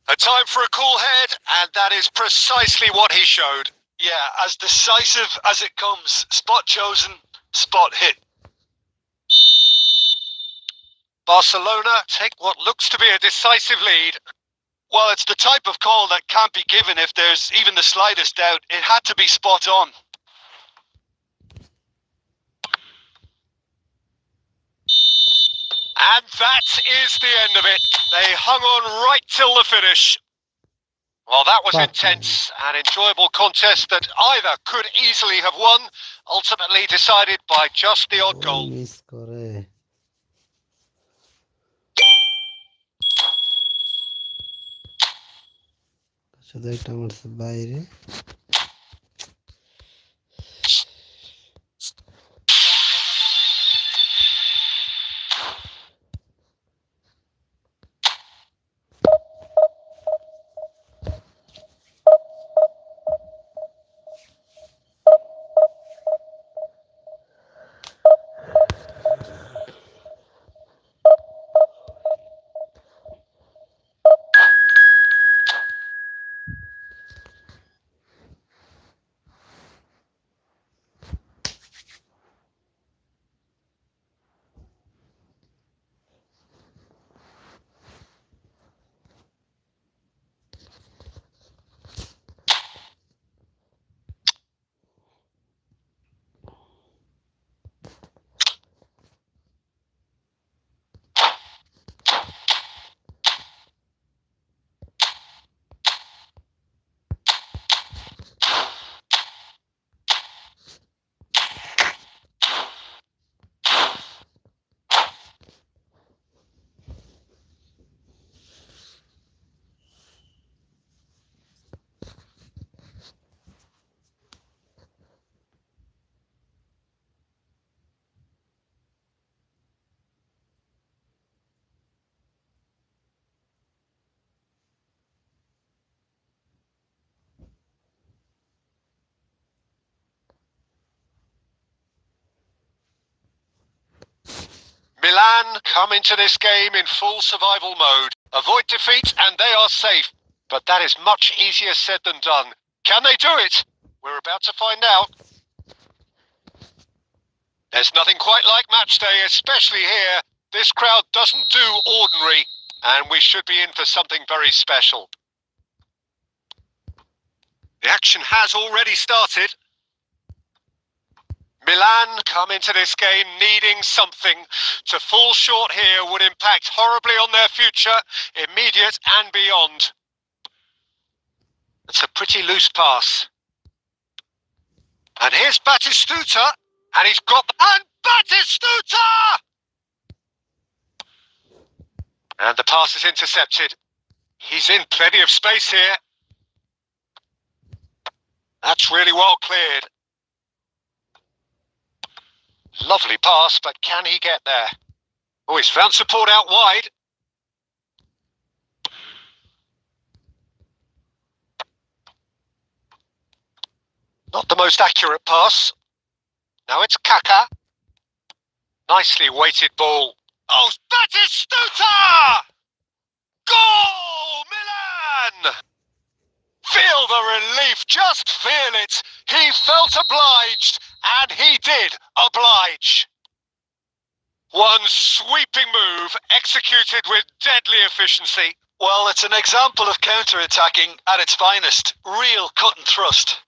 A time for a cool head, and that is precisely what he showed.
Yeah, as decisive as it comes. Spot chosen, spot hit.
Barcelona take what looks to be a decisive lead.
Well, it's the type of call that can't be given if there's even the slightest doubt. It had to be spot on.
And that is the end of it. They hung on right till the finish. Well, that was intense and enjoyable contest that either could easily have won, ultimately decided by just the odd goal.
Miss করে শুধু একটা মারছে বাইরে
Milan come into this game in full survival mode. Avoid defeat and they are safe. But that is much easier said than done. Can they do it? We're about to find out. There's nothing quite like match day, especially here. This crowd doesn't do ordinary, and we should be in for something very special. The action has already started. Milan come into this game needing something. To fall short here would impact horribly on their future, immediate and beyond. It's a pretty loose pass. And here's Batistuta, and he's got... And Batistuta! And the pass is intercepted. He's in plenty of space here. That's really well cleared. Lovely pass, but can he get there? Oh, he's found support out wide. Not the most accurate pass. Now it's Kaka. Nicely weighted ball. Oh, Batistuta! Goal, Milan! Feel the relief, just feel it. He felt obliged, and he did oblige. One sweeping move, executed with deadly efficiency.
Well, it's an example of counter-attacking at its finest. Real cut and thrust.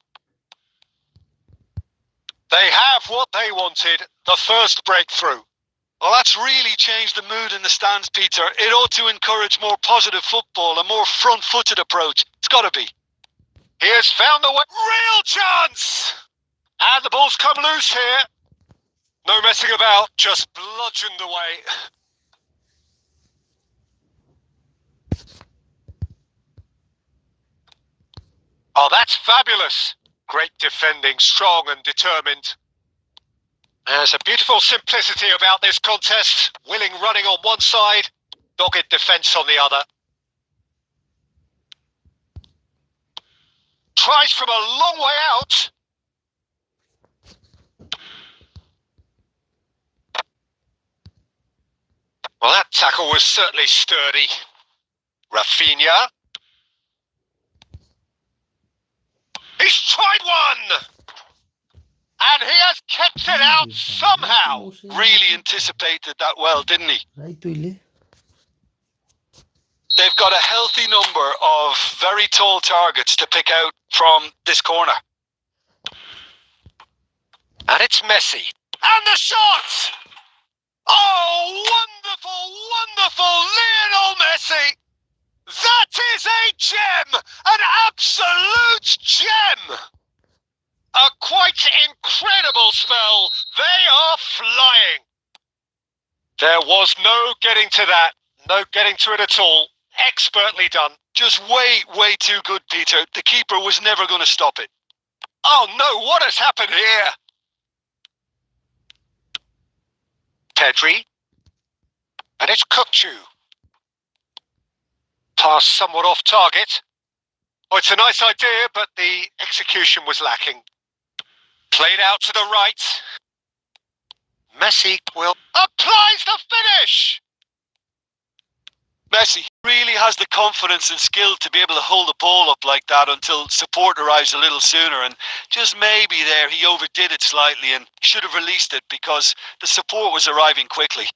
They have what they wanted, the first breakthrough.
Well, that's really changed the mood in the stands, Peter. It ought to encourage more positive football, a more front-footed approach. It's got to be.
He has found the way. Real chance! And the ball's come loose here. No messing about, just bludgeoned away. Oh, that's fabulous. Great defending, strong and determined. There's a beautiful simplicity about this contest. Willing running on one side, dogged defence on the other. Tries from a long way out. Well, that tackle was certainly sturdy. Rafinha. He's tried one! And he has kept it out somehow.
Really anticipated that well, didn't he?
Right, Twilly.
They've got a healthy number of very tall targets to pick out from this corner.
And it's Messi. And the shot! Oh, wonderful, wonderful Lionel Messi! That is a gem! An absolute gem! A quite incredible spell. They are flying. There was no getting to that. No getting to it at all. Expertly done.
Just way too good, Peter. The keeper was never going to stop it.
Oh no, what has happened here? Pedri. And it's Kukçu. Pass somewhat off target. Oh, it's a nice idea, but the execution was lacking. Played out to the right. Messi will... applies the finish!
Messi really has the confidence and skill to be able to hold the ball up like that until support arrives a little sooner, and just maybe there he overdid it slightly and should have released it because the support was arriving quickly.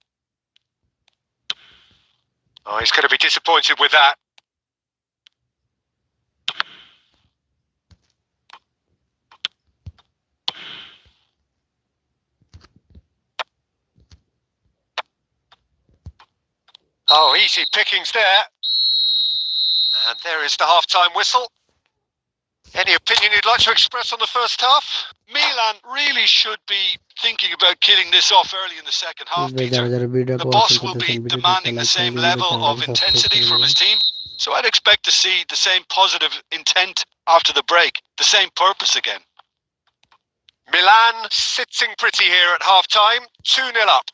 Oh, he's going to be disappointed with that. Oh, easy pickings there. And there is the half-time whistle. Any opinion you'd like to express on the first half?
Milan really should be thinking about killing this off early in the second half, Peter. The boss will be demanding the same level of intensity from his team, so I'd expect to see the same positive intent after the break, the same purpose again.
Milan sitting pretty here at half-time, 2-0 up.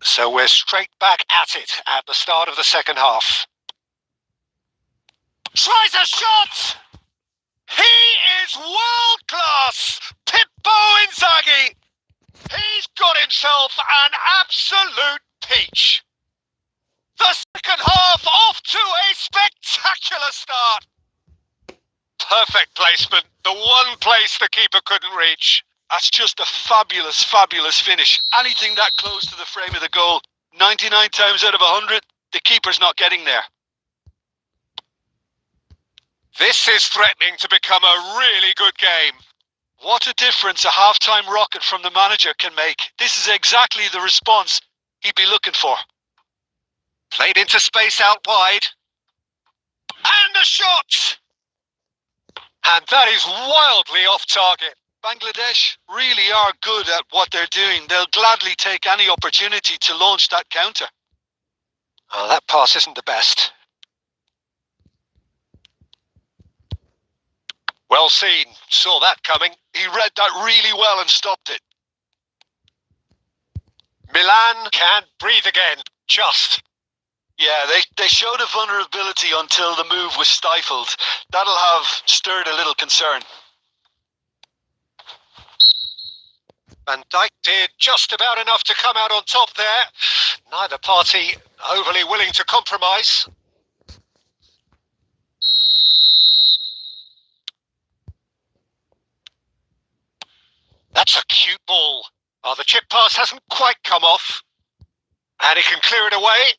So we're straight back at it at the start of the second half. Tries a shot! He is world-class! Pippo Inzaghi! He's got himself an absolute peach. The second half off to a spectacular start. Perfect placement, the one place the keeper couldn't reach.
That's just a fabulous, fabulous finish. Anything that close to the frame of the goal, 99 times out of 100, the keeper's not getting there.
This is threatening to become a really good game.
What a difference a half-time rocket from the manager can make. This is exactly the response he'd be looking for.
Played into space out wide. And the shot! And that is wildly off target.
Bangladesh really are good at what they're doing. They'll gladly take any opportunity to launch that counter.
Oh, that pass isn't the best. Well seen. Saw that coming.
He read that really well and stopped it.
Milan can't breathe again. Just.
Yeah, they showed a vulnerability until the move was stifled. That'll have stirred a little concern.
Van Dijk did just about enough to come out on top there. Neither party overly willing to compromise. That's a cute ball. Oh, the chip pass hasn't quite come off. And he can clear it away.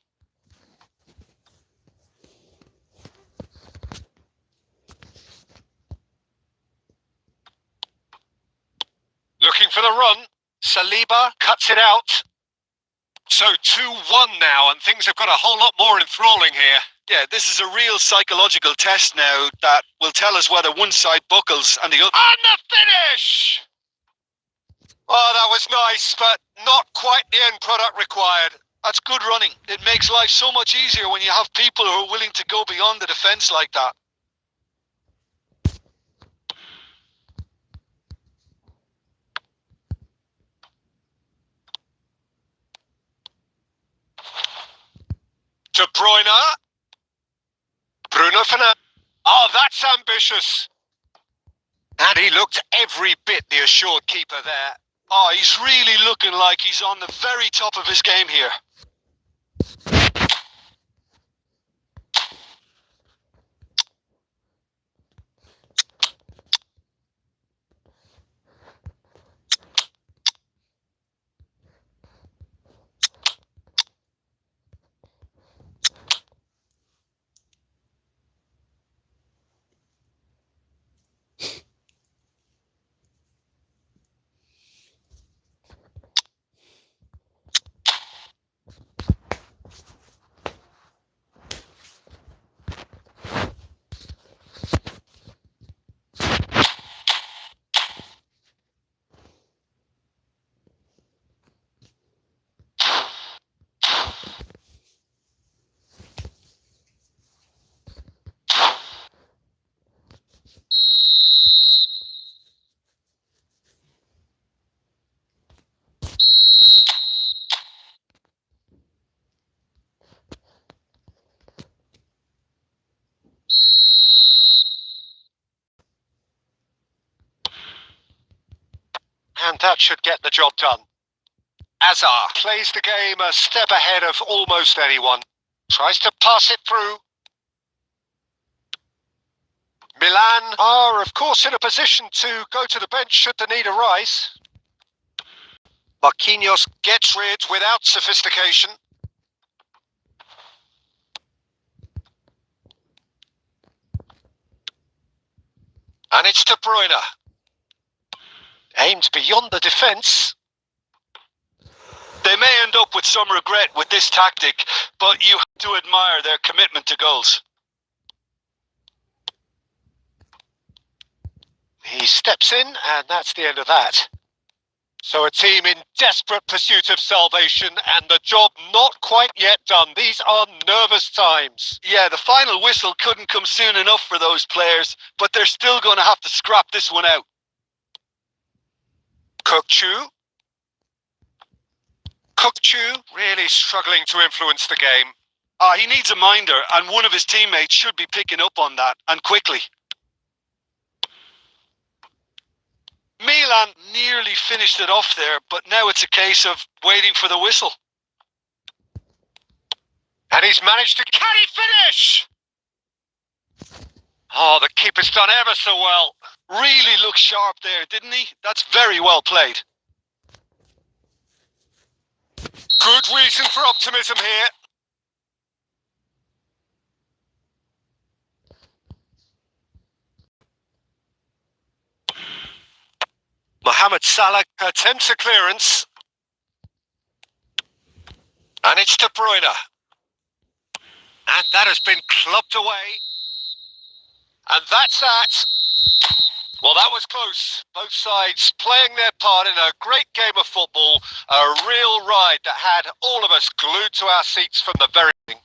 Looking for the run. Saliba cuts it out. So 2-1 now, and things have got a whole lot more enthralling here.
Yeah, this is a real psychological test now that will tell us whether one side buckles and the other...
And the finish! Oh, that was nice, but not quite the end product required.
That's good running. It makes life so much easier when you have people who are willing to go beyond the defence like that.
De Bruyne. Bruno Fernandes. Oh, that's ambitious. And he looked every bit the assured keeper there.
Oh, he's really looking like he's on the very top of his game here.
And that should get the job done. Azar plays the game a step ahead of almost anyone. Tries to pass it through. Milan are, of course, in a position to go to the bench should the need arise. Marquinhos gets rid without sophistication. And it's De Bruyne. Aimed beyond the defence.
They may end up with some regret with this tactic, but you have to admire their commitment to goals.
He steps in, and that's the end of that. So a team in desperate pursuit of salvation, and the job not quite yet done. These are nervous times.
Yeah, the final whistle couldn't come soon enough for those players, but they're still going to have to scrap this one out.
Kukçu really struggling to influence the game.
He needs a minder, and one of his teammates should be picking up on that, and quickly. Milan nearly finished it off there, but now it's a case of waiting for the whistle.
And he's managed to finish! Oh, the keeper's done ever so well.
Really looked sharp there, didn't he? That's very well played.
Good reason for optimism here. Mohamed Salah attempts a clearance. And it's De Bruyne. And that has been clubbed away. And that's that. Well, that was close. Both sides playing their part in a great game of football. A real ride that had all of us glued to our seats from the very beginning.